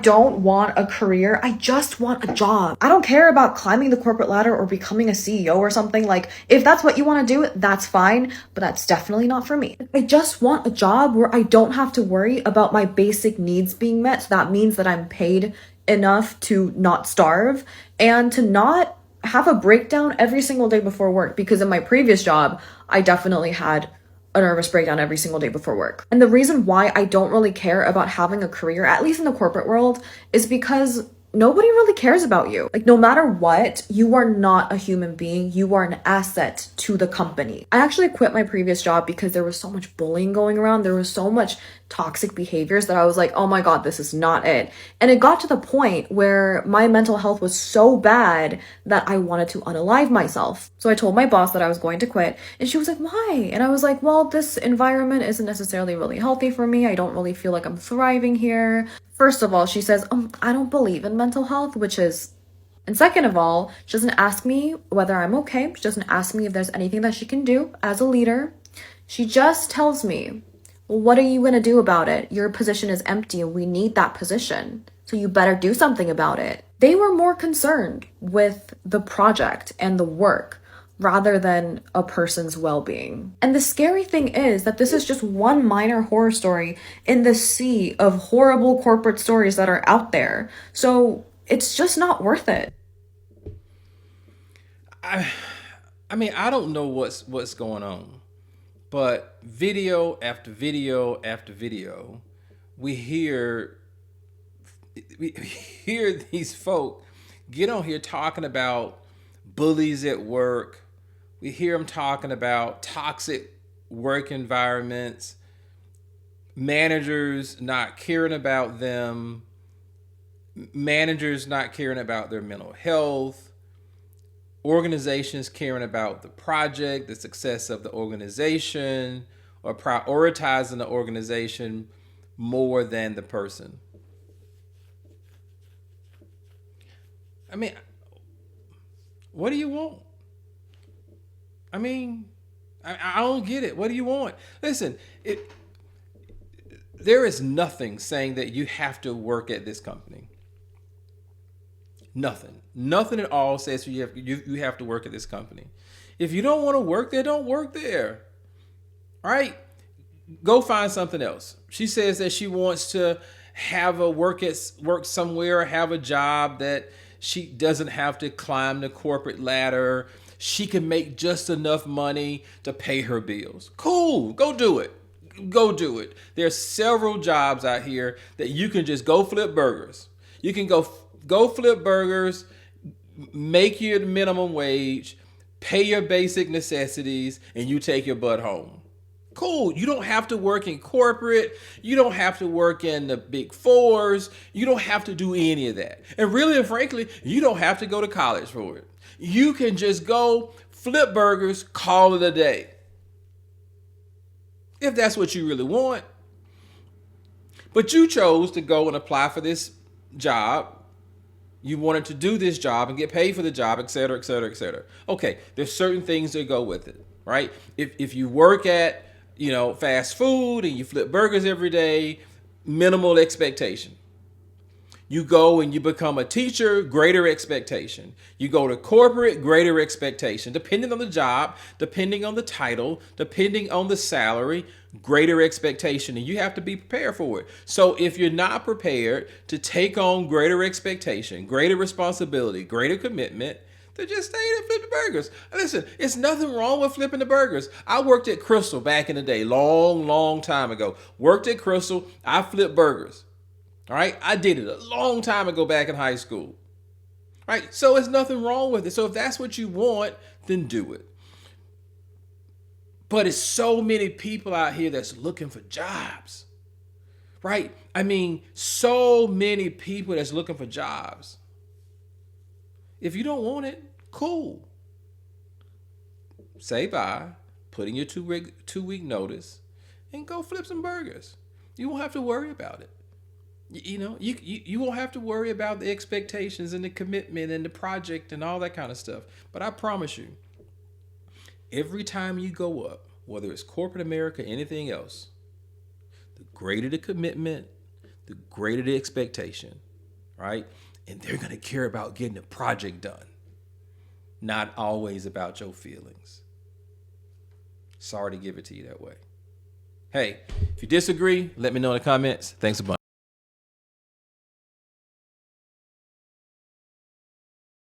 don't want a career. I just want a job. I don't care about climbing the corporate ladder or becoming a CEO or something. Like, if that's what you want to do, that's fine, but that's definitely not for me. I just want a job where I don't have to worry about my basic needs being met. So that means that I'm paid enough to not starve and to not have a breakdown every single day before work, because in my previous job, I definitely had a nervous breakdown every single day before work. And the reason why I don't really care about having a career, at least in the corporate world, is because nobody really cares about you. Like, no matter what, you are not a human being. You are an asset to the company. I actually quit my previous job because there was so much bullying going around. There was so much toxic behaviors that I was like, oh my God, this is not it. And it got to the point where my mental health was so bad that I wanted to unalive myself. So I told my boss that I was going to quit, and she was like, why? And I was like, well, this environment isn't necessarily really healthy for me. I don't really feel like I'm thriving here. First of all, she says, I don't believe in mental health, and second of all, she doesn't ask me whether I'm okay. She doesn't ask me if there's anything that she can do as a leader. She just tells me, well, what are you going to do about it? Your position is empty and we need that position. So you better do something about it. They were more concerned with the project and the work rather than a person's well-being. And the scary thing is that this is just one minor horror story in the sea of horrible corporate stories that are out there. So it's just not worth it. I mean, I don't know what's going on, but video after video after video, we hear these folk get on here talking about bullies at work. We hear them talking about toxic work environments, managers not caring about them, managers not caring about their mental health, organizations caring about the project, the success of the organization, or prioritizing the organization more than the person. I mean, what do you want? I mean, I don't get it. What do you want? Listen, there is nothing saying that you have to work at this company. Nothing at all says you have to work at this company. If you don't want to work there, don't work there. All right? Go find something else. She says that she wants to have a work somewhere, have a job that she doesn't have to climb the corporate ladder. She can make just enough money to pay her bills. Cool. Go do it. Go do it. There's several jobs out here that you can just go flip burgers. You can go flip burgers, make your minimum wage, pay your basic necessities, and you take your butt home. Cool. You don't have to work in corporate. You don't have to work in the big fours. You don't have to do any of that. And really and frankly, you don't have to go to college for it. You can just go flip burgers, call it a day. If that's what you really want. But you chose to go and apply for this job. You wanted to do this job and get paid for the job, et cetera, et cetera, et cetera. Okay, there's certain things that go with it, right? If you work at, fast food and you flip burgers every day, minimal expectation. You go and you become a teacher, greater expectation. You go to corporate, greater expectation. Depending on the job, depending on the title, depending on the salary, greater expectation. And you have to be prepared for it. So if you're not prepared to take on greater expectation, greater responsibility, greater commitment, then just stay and flip the burgers. Listen, it's nothing wrong with flipping the burgers. I worked at Crystal back in the day, long time ago. Worked at Crystal, I flipped burgers. All right, I did it a long time ago back in high school. All right, so there's nothing wrong with it. So if that's what you want, then do it. But it's so many people out here that's looking for jobs, right? I mean, so many people that's looking for jobs. If you don't want it, cool. Say bye, put in your 2-week notice, and go flip some burgers. You won't have to worry about it. You won't have to worry about the expectations and the commitment and the project and all that kind of stuff. But I promise you, every time you go up, whether it's corporate America or anything else, the greater the commitment, the greater the expectation. right? And they're going to care about getting the project done, not always about your feelings. Sorry to give it to you that way. Hey, if you disagree, let me know in the comments. Thanks a bunch.